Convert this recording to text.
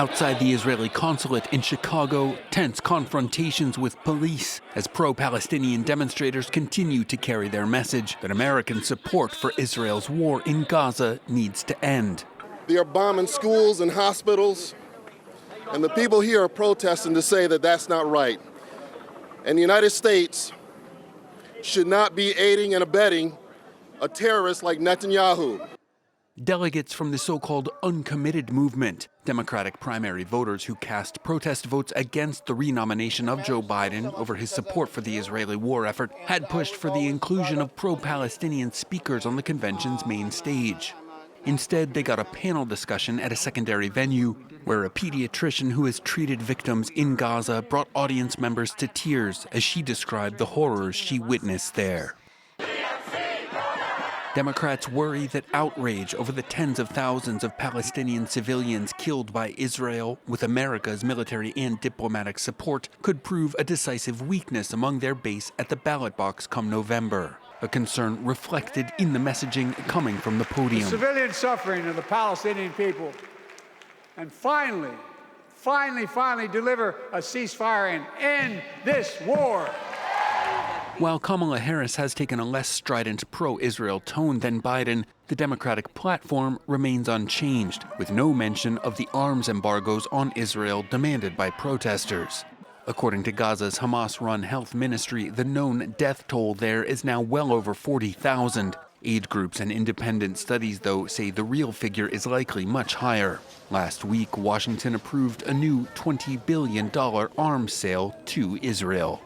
Outside the Israeli consulate in Chicago, tense confrontations with police as pro-Palestinian demonstrators continue to carry their message that American support for Israel's war in Gaza needs to end. They are bombing schools and hospitals, and the people here are protesting to say that that's not right. And the United States should not be aiding and abetting a terrorist like Netanyahu. Delegates from the so-called uncommitted movement, Democratic primary voters who cast protest votes against the renomination of Joe Biden over his support for the Israeli war effort, had pushed for the inclusion of pro-Palestinian speakers on the convention's main stage. Instead, they got a panel discussion at a secondary venue where a pediatrician who has treated victims in Gaza brought audience members to tears as she described the horrors she witnessed there. Democrats worry that outrage over the tens of thousands of Palestinian civilians killed by Israel, with America's military and diplomatic support, could prove a decisive weakness among their base at the ballot box come November. A concern reflected in the messaging coming from the podium. The civilian suffering of the Palestinian people, and finally deliver a ceasefire and end this war. While Kamala Harris has taken a less strident pro-Israel tone than Biden, the Democratic platform remains unchanged, with no mention of the arms embargoes on Israel demanded by protesters. According to Gaza's Hamas-run health ministry, the known death toll there is now well over 40,000. Aid groups and independent studies, though, say the real figure is likely much higher. Last week, Washington approved a new $20 billion arms sale to Israel.